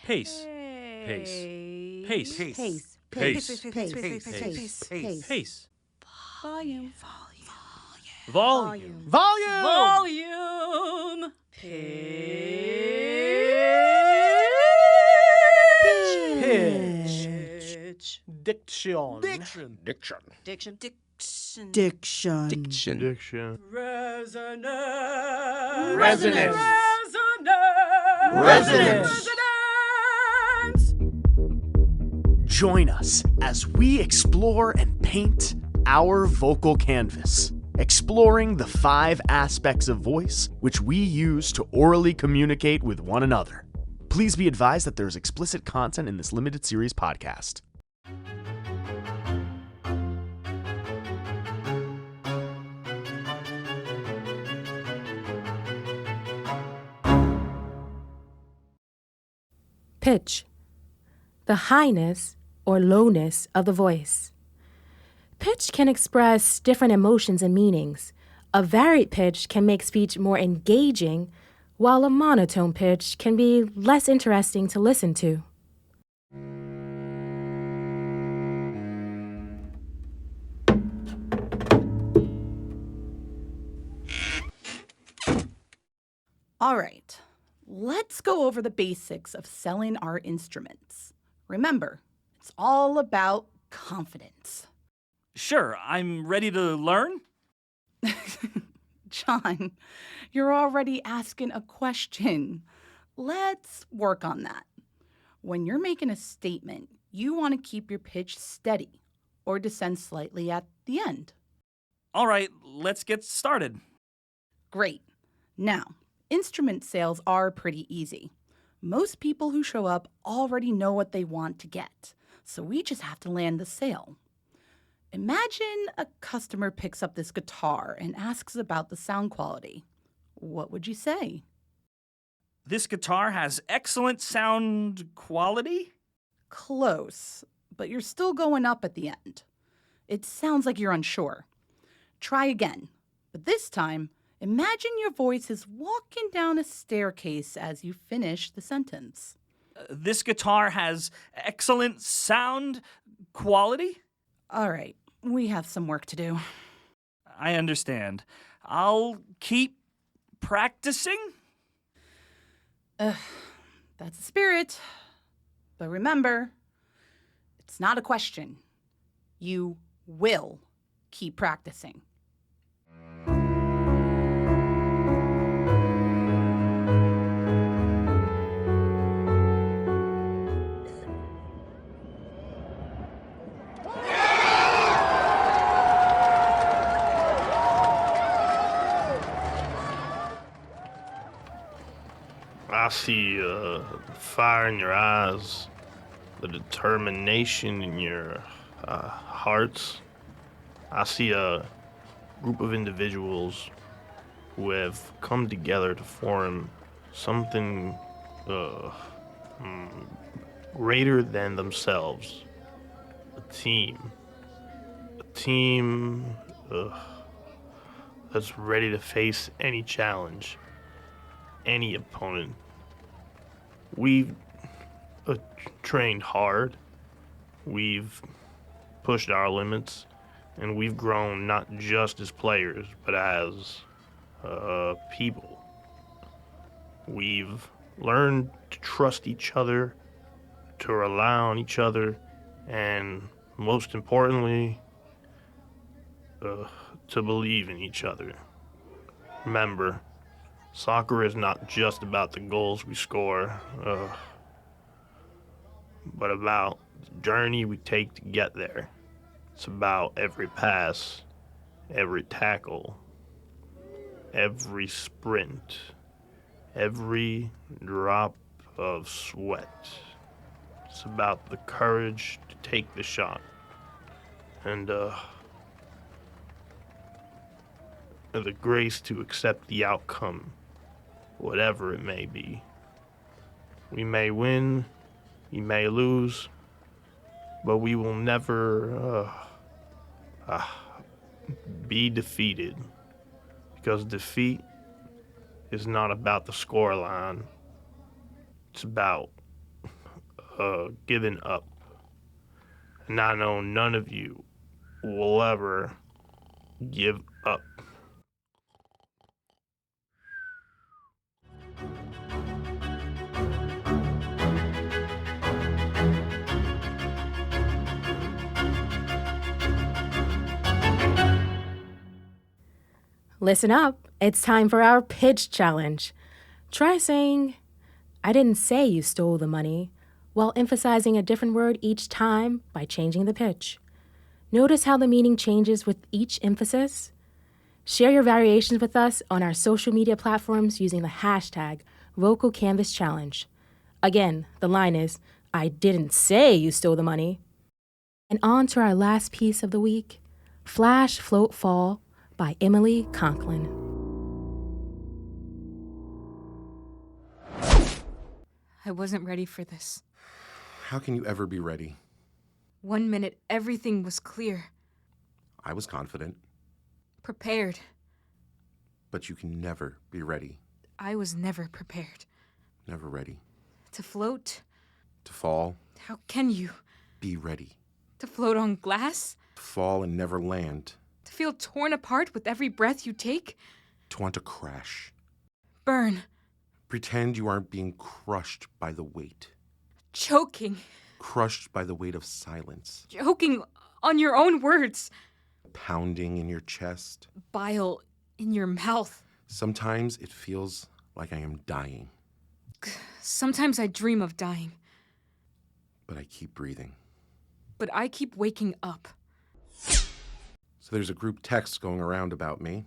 Pace. Pace. Pace. Pace. Pace. Pace. Volume. Volume. Volume. Pitch. Diction. Resonance. Join us as we explore and paint our vocal canvas, exploring the 5 aspects of voice which we use to orally communicate with one another. Please be advised that there is explicit content in this limited series podcast. Pitch, the highness or lowness of the voice. Pitch can express different emotions and meanings. A varied pitch can make speech more engaging, while a monotone pitch can be less interesting to listen to. All right, let's go over the basics of selling our instruments. Remember, it's all about confidence. Sure, I'm ready to learn. John, you're already asking a question. Let's work on that. When you're making a statement, you want to keep your pitch steady or descend slightly at the end. All right, let's get started. Great. Now, instrument sales are pretty easy. Most people who show up already know what they want to get, so we just have to land the sale. Imagine a customer picks up this guitar and asks about the sound quality. What would you say? This guitar has excellent sound quality? Close, but you're still going up at the end. It sounds like you're unsure. Try again, but this time, imagine your voice is walking down a staircase as you finish the sentence. This guitar has excellent sound quality? All right, we have some work to do. I understand. I'll keep practicing. That's the spirit. But remember, it's not a question. You will keep practicing. I see fire in your eyes, the determination in your hearts. I see a group of individuals who have come together to form something greater than themselves. A team. A team that's ready to face any challenge, any opponent. We've trained hard, we've pushed our limits, and we've grown not just as players, but as people. We've learned to trust each other, to rely on each other, and most importantly, to believe in each other. Remember, soccer is not just about the goals we score, but about the journey we take to get there. It's about every pass, every tackle, every sprint, every drop of sweat. It's about the courage to take the shot and the grace to accept the outcome, whatever it may be. We may win, we may lose, but we will never be defeated, because defeat is not about the scoreline. It's about given up. And I know none of you will ever give up. Listen up. It's time for our pitch challenge. Try saying, I didn't say you stole the money, while emphasizing a different word each time by changing the pitch. Notice how the meaning changes with each emphasis? Share your variations with us on our social media platforms using the hashtag #VocalCanvasChallenge. Again, the line is, I didn't say you stole the money. And on to our last piece of the week, Flash, Float, Fall by Emily Conklin. I wasn't ready for this. How can you ever be ready? 1 minute, everything was clear, I was confident, prepared. but you can never be ready. I was never prepared. Never ready. To float? To fall, How can you? be ready. To float on glass? To fall and never land. To feel torn apart with every breath you take? To want to crash. Burn. Pretend you aren't being crushed by the weight. Choking. Crushed by the weight of silence. Choking on your own words. Pounding in your chest. Bile in your mouth. Sometimes it feels like I am dying, Sometimes I dream of dying, but I keep breathing. but I keep waking up. So there's a group text going around about me.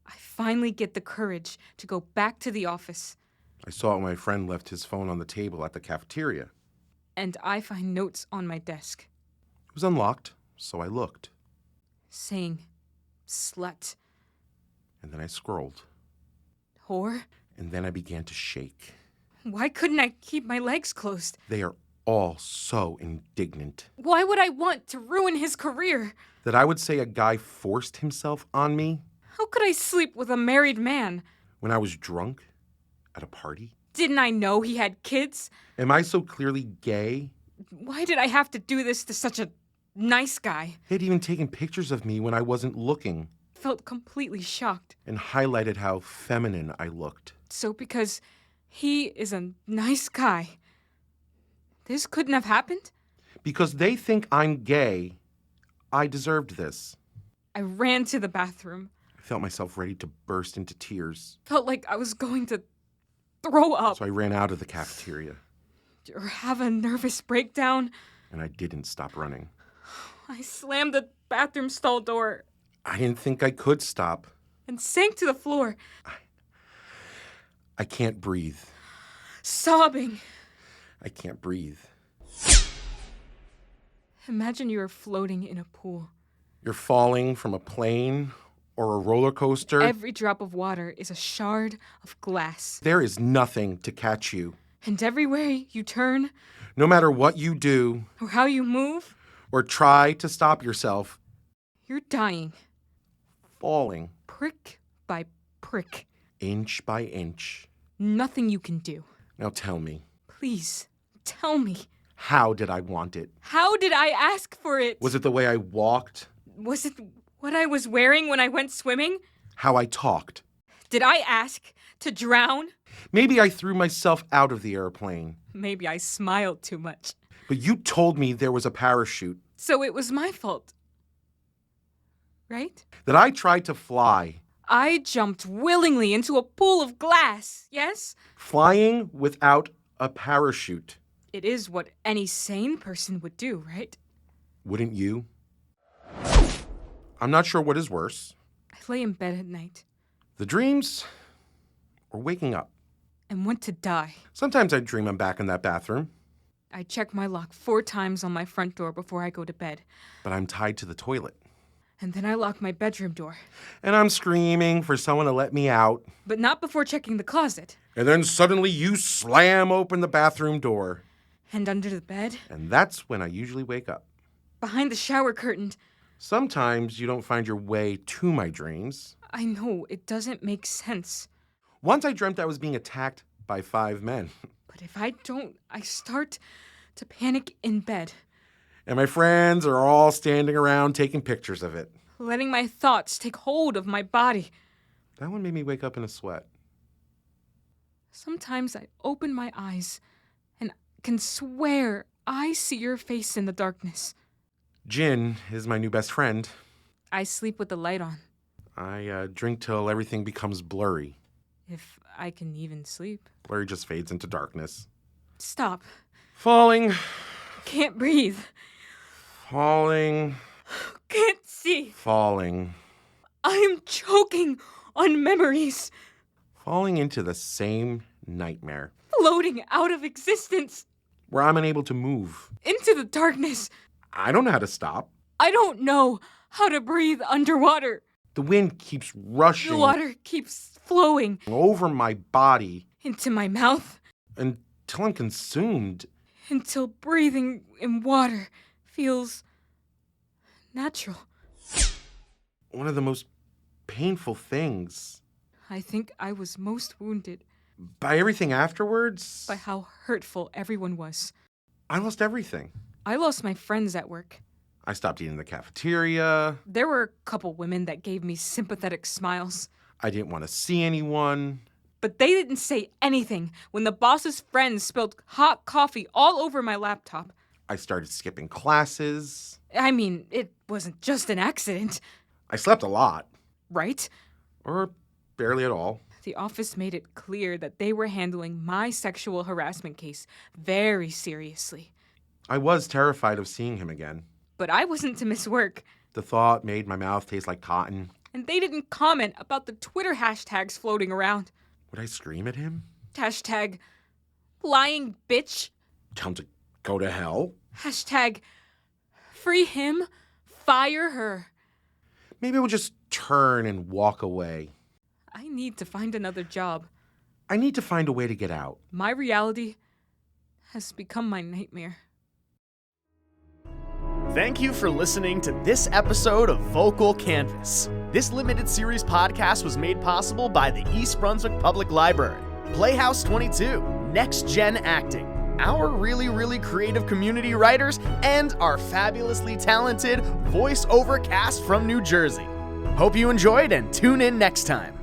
I finally get the courage to go back to the office, I saw my friend left his phone on the table at the cafeteria. and I find notes on my desk It was unlocked, so I looked. saying, slut, And then I scrolled. whore. And then I began to shake. Why couldn't I keep my legs closed? They are all so indignant Why would I want to ruin his career? that I would say a guy forced himself on me How could I sleep with a married man? when I was drunk at a party. Didn't I know he had kids? Am I so clearly gay? Why did I have to do this to such a nice guy? He had even taken pictures of me when I wasn't looking Felt completely shocked. and highlighted how feminine I looked. So because he is a nice guy, this couldn't have happened? Because they think I'm gay, I deserved this. I ran to the bathroom. I felt myself ready to burst into tears, Felt like I was going to throw up so I ran out of the cafeteria, or have a nervous breakdown. and I didn't stop running. I slammed the bathroom stall door I didn't think I could stop. and sank to the floor, I can't breathe. sobbing. I can't breathe. Imagine you are floating in a pool. You're falling from a plane or a roller coaster. Every drop of water is a shard of glass. There is nothing to catch you. And everywhere you turn, No matter what you do or how you move, or try to stop yourself, you're dying. falling Prick by prick. inch by inch. Nothing you can do. Now tell me, Please, tell me. how did I want it? How did I ask for it? Was it the way I walked? Was it what I was wearing when I went swimming? How I talked? Did I ask to drown? Maybe I threw myself out of the airplane, Maybe I smiled too much. but you told me there was a parachute, So it was my fault. Right? that I tried to fly. I jumped willingly into a pool of glass, yes? Flying without a parachute. It is what any sane person would do, right? Wouldn't you? I'm not sure what is worse, I lay in bed at night the dreams or waking up. and want to die. Sometimes I dream I'm back in that bathroom, I check my lock 4 times on my front door before I go to bed. but I'm tied to the toilet. And then I lock my bedroom door. And I'm screaming for someone to let me out. But not before checking the closet. And then suddenly you slam open the bathroom door. And under the bed. And that's when I usually wake up. Behind the shower curtain. Sometimes you don't find your way to my dreams. I know, it doesn't make sense. Once I dreamt I was being attacked by 5 men. But if I don't, I start to panic in bed, And my friends are all standing around taking pictures of it. letting my thoughts take hold of my body. That one made me wake up in a sweat. Sometimes I open my eyes and can swear I see your face in the darkness. Jin is my new best friend. I sleep with the light on, I drink till everything becomes blurry. if I can even sleep. Blurry just fades into darkness. Stop. Falling, Can't breathe. falling, Can't see. falling. I am choking on memories, Falling into the same nightmare floating out of existence where I'm unable to move. into the darkness. I don't know how to stop. I don't know how to breathe underwater. The wind keeps The rushing water keeps flowing over my body into my mouth until I'm consumed. until breathing in water feels natural. One of the most painful things. I think I was most wounded By everything afterwards, by how hurtful everyone was. I lost everything. I lost my friends at work. I stopped eating in the cafeteria. There were a couple women that gave me sympathetic smiles, I didn't want to see anyone. but they didn't say anything when the boss's friends spilled hot coffee all over my laptop. I started skipping classes. I mean, it wasn't just an accident, I slept a lot, right? or barely at all. The office made it clear that they were handling my sexual harassment case very seriously. I was terrified of seeing him again. But I wasn't to miss work, The thought made my mouth taste like cotton. and they didn't comment about the Twitter hashtags floating around. Would I scream at him? Hashtag lying bitch. Tell him to go to hell? Hashtag free him, fire her. Maybe we'll just turn and walk away. I need to find another job. I need to find a way to get out. My reality has become my nightmare. Thank you for listening to this episode of Vocal Canvas. This limited series podcast was made possible by the East Brunswick Public Library, Playhouse 22, NextGen Acting, our really creative community writers, and our fabulously talented voiceover cast from New Jersey. Hope you enjoyed and tune in next time.